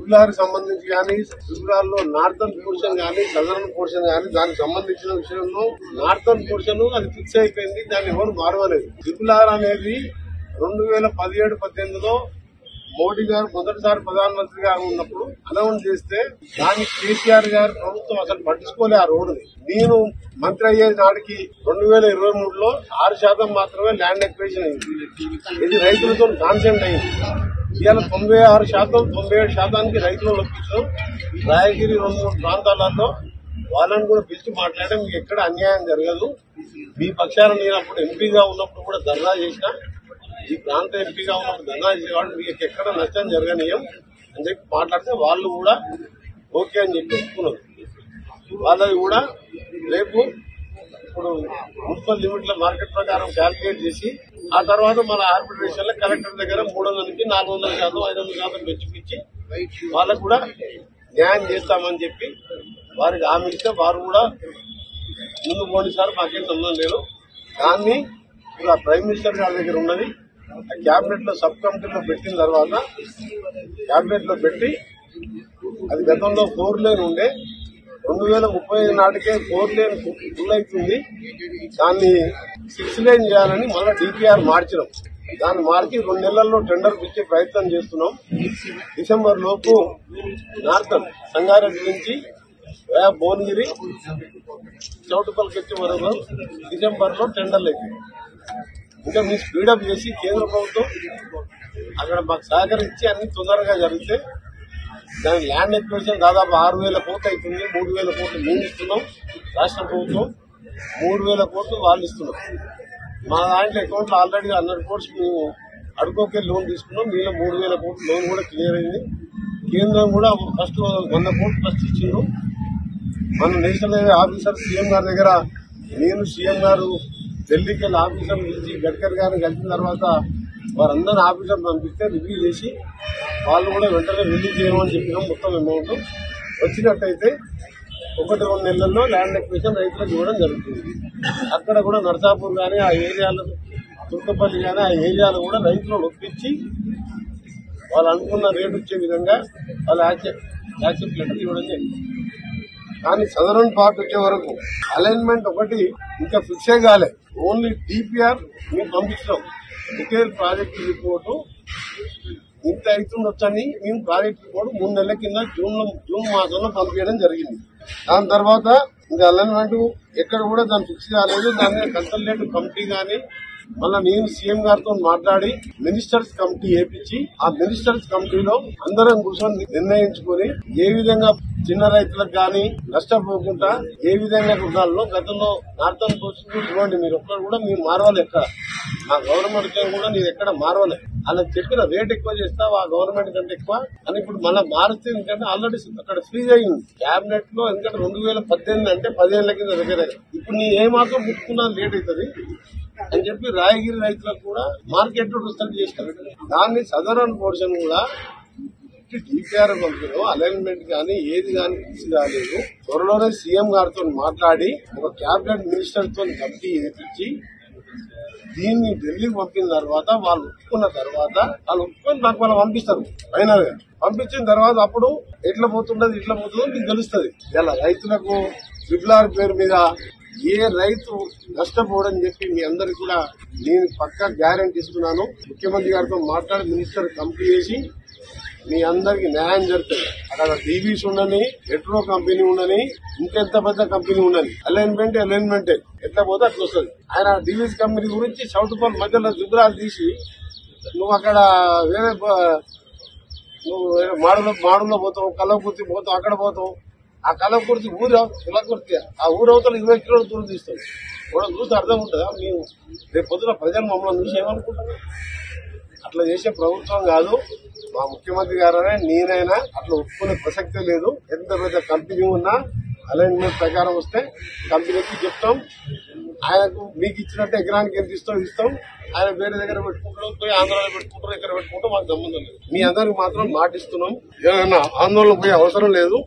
Triple సంబంధించి కానీ triple లో నార్థన్ పోర్షన్ కానీ సదరన్ పోర్షన్ కానీ దానికి సంబంధించిన విషయంలో నార్థన్ పోర్షన్ అది ఫిక్స్ అయిపోయింది. దాన్ని ఎవరు మారవలేదు. ట్రిపుల్ అనేది 2017-18లో మోడీ గారు మొదటిసారి ప్రధానమంత్రిగా ఉన్నప్పుడు అనౌన్స్ చేస్తే దాన్ని కేసీఆర్ గారు ప్రభుత్వం అసలు పట్టించుకోలే ఆ రోడ్డుని. నేను మంత్రి అయ్యే నాటికి 2023లో 6% మాత్రమే ల్యాండ్ ఎక్విజిషన్ అయింది. ఇది రైతులతో కాన్సెంట్ అయింది. ఇవాళ 96%, 97%కి రైతులను ఒప్పించాం. రాయగిరి 2-3 ప్రాంతాలలో వాళ్ళని కూడా పిలిచి మాట్లాడడం మీకు ఎక్కడ అన్యాయం జరగదు. మీ పక్షాన నేను అప్పుడు ఎంపీగా ఉన్నప్పుడు కూడా ధర్నా చేసిన, ఈ ప్రాంత ఎంపీగా ఉన్నప్పుడు ధర్నా చేసేవాడు మీకు ఎక్కడ నష్టం జరగనీయం అని చెప్పి మాట్లాడితే వాళ్ళు కూడా ఓకే అని చెప్పి ఒప్పుకున్నారు. వాళ్ళది కూడా రేపు ఇప్పుడు మున్సిపల్ లిమిట్ల మార్కెట్ ప్రకారం క్యాల్కులేట్ చేసి ఆ తర్వాత మన ఆర్బిట్రేషన్ లో కలెక్టర్ దగ్గర 300కి 400%, 500% పెంచిపించి వాళ్ళకు కూడా న్యాయం చేస్తామని చెప్పి వారికి హామీ ఇస్తే వారు కూడా ముందు పోనీ సార్ మాకేం సంబంధం లేదు. దాన్ని ఇప్పుడు ప్రైమ్ మినిస్టర్ గారి దగ్గర ఉన్నది. క్యాబినెట్ లో సబ్ కమిటీలో పెట్టిన తర్వాత క్యాబినెట్ లో పెట్టి అది గతంలో 4 లేన్ ఉండే 2035 నాటికే 4 లేన్ ఫుల్ అవుతుంది. దాన్ని 6 లేన్ చేయాలని మళ్ళీ డిపిఆర్ మార్చినాం. దాన్ని మార్చి 2 నెలల్లో టెండర్ పిచ్చే ప్రయత్నం చేస్తున్నాం. డిసెంబర్ లోపు నార్థన్ సంగారెడ్డి నుంచి భువనగిరి చౌటుపల్లికి వచ్చే వరకు డిసెంబర్ లో టెండర్లు అవుతాయి. ఇంకా మీరు స్పీడప్ చేసి కేంద్ర ప్రభుత్వం అక్కడ మాకు సహకరించి అన్ని తొందరగా జరిగితే దాని ల్యాండ్ ఎక్విజిషన్ దాదాపు 6,000 కోట్లు అవుతుంది. 3,000 కోట్లు మేము ఇస్తున్నాం. రాష్ట్ర ప్రభుత్వం 3,000 కోట్లు వాళ్ళు ఇస్తున్నాం. మా దాంట్లో అకౌంట్లో ఆల్రెడీ 100 కోట్స్ మేము అడుకోకే లోన్ తీసుకున్నాం. మీలో 3,000 కోట్లు లోన్ కూడా క్లియర్ అయింది. కేంద్రం కూడా ఫస్ట్ 100 కోట్లు ఫస్ట్ ఇచ్చిండ్రు. మన నేషనల్ హైవే ఆఫీసర్ సీఎం గారి దగ్గర నేను సీఎం గారు ఢిల్లీకి వెళ్ళి ఆఫీసర్ పిలిచి గడ్కరీ గారిని కలిసిన తర్వాత వారందరినీ ఆఫీసర్ పంపిస్తే రివ్యూ చేసి వాళ్ళు కూడా వెంటనే రిలీజ్ చేయమని చెప్పినాం. మొత్తం అమౌంట్ వచ్చినట్టయితే 1-2 నెలల్లో ల్యాండ్ ఎక్విజిషన్ రైతులకు ఇవ్వడం జరుగుతుంది. అక్కడ కూడా నర్సాపూర్ కానీ ఆ ఏరియాలో తుర్కపల్లి కానీ ఆ ఏరియాలో కూడా రైతులను ఒప్పించి వాళ్ళు అనుకున్న రేటు వచ్చే విధంగా వాళ్ళు యాక్సెప్ట్ లెటర్ ఇవ్వడం జరిగింది. కానీ సదరన్ పార్ట్ వచ్చే వరకు అలైన్మెంట్ ఒకటి ఇంకా ఫిక్స్ కాలే. ఓన్లీ డిపిఆర్ మేము పంపించాం. డీటెయిల్ ప్రాజెక్ట్ రిపోర్టు ఇంత అవుతుండొచ్చని మేము ప్రాజెక్ట్ రిపోర్ట్ 3 నెలల కింద జూన్ మాసంలో పంపించడం జరిగింది. దాని తర్వాత ఇంకా అలైన్మెంట్ ఎక్కడ కూడా దాన్ని ఫిక్స్ కాలేదు. దాని మీద కన్సల్టేటివ్ కమిటీ కానీ మళ్ళీ నేను సీఎం గారితో మాట్లాడి మినిస్టర్స్ కమిటీ వేయించి ఆ మినిస్టర్స్ కమిటీలో అందరం కూర్చొని నిర్ణయించుకుని ఏ విధంగా చిన్న రైతులకు కానీ నష్టపోకుండా ఏ విధంగా ఉండాలో గతంలో నార్థన్ పోర్షన్ చూడండి. మీరు ఒక్కరు కూడా మీరు మారవాలి. ఎక్కడ ఆ గవర్నమెంట్ కూడా నేను ఎక్కడ మారవాలి. అలా చెప్పిన రేట్ ఎక్కువ చేస్తావు ఆ గవర్నమెంట్ కంటే ఎక్కువ అని ఇప్పుడు మళ్ళీ మారుస్తే ఎందుకంటే ఆల్రెడీ అక్కడ ఫ్రీజ్ అయింది క్యాబినెట్ లో. ఎందుకంటే 2018 అంటే 10 ఏళ్ల కింద దగ్గర ఇప్పుడు నీ ఏమాత్రం ముట్టుకున్నా లేట్ అవుతుంది అని చెప్పి రాయగిరి రైతులకు కూడా మార్కెట్ విస్తరణ చేస్తారు. దాన్ని సదరన్ పోర్షన్ కూడా డిపిఆర్ పంపిణీ అలైన్మెంట్ కానీ ఏది కానీ ఫిక్స్ కాలేదు. త్వరలోనే సీఎం గారితో మాట్లాడి ఒక క్యాబినెట్ మినిస్టర్ తో కమిటీ వేయించి దీన్ని ఢిల్లీకి పంపిన తర్వాత వాళ్ళు ఒప్పుకున్న తర్వాత వాళ్ళు ఒప్పుకొని నాకు వాళ్ళు పంపిస్తారు. ఫైనల్ గా పంపించిన తర్వాత అప్పుడు ఎట్లా పోతుండదు ఇట్లా పోతుందో మీకు తెలుస్తుంది. ఇలా రైతులకు ట్రిపుల్ పేరు మీద ఏ రైతు నష్టపోవడం చెప్పి మీ అందరికి కూడా నేను పక్కా గ్యారెంటీ ఇస్తున్నాను. ముఖ్యమంత్రి గారితో మాట్లాడి మినిస్టర్ కమిటీ చేసి మీ అందరికి న్యాయం జరుగుతుంది. అక్కడ డీబీస్ ఉండని, ఎట్రో కంపెనీ ఉండని, ఇంకెంత పెద్ద కంపెనీ ఉండని అలైన్మెంట్ ఎట్లా పోతే అట్లా వస్తుంది. ఆయన డీబీస్ కంపెనీ గురించి చౌటుపల్లి మధ్యలో దుబ్బరాలు తీసి నువ్వు అక్కడ వేరే నువ్వు మాడులో పోతావు, కల్లకుర్తి పోతావు, అక్కడ పోతావు. ఆ కల్లకుర్తి కులకుర్తి ఆ ఊరవతలు 20 కిలోల దూరం తీస్తావు. కూడా చూస్తే అర్థం ఉంటుందా? మేము రేపు పొద్దున ప్రజలు మమ్మల్ని చూసి ఏమనుకుంటున్నాం? అట్లా చేసే ప్రభుత్వం కాదు. మా ముఖ్యమంత్రి గారనే నేనైనా అట్లా ఒప్పుకునే ప్రసక్తే లేదు. ఎంత పెద్ద కంపెనీ ఉన్నా అలైన్మెంట్ ప్రకారం వస్తే కంపెనీకి చెప్తాం. ఆయనకు మీకు ఇచ్చినట్టు ఎకరానికి ఎంత ఇస్తాం. ఆయన వేరే దగ్గర పెట్టుకుంటాం, పోయి ఆంధ్రాలో పెట్టుకుంటారు, ఇక్కడ పెట్టుకుంటాం. మాకు సంబంధం లేదు. మీ అందరికి మాత్రం మాటిస్తున్నాం. ఏమైనా ఆందోళన పోయే అవసరం లేదు.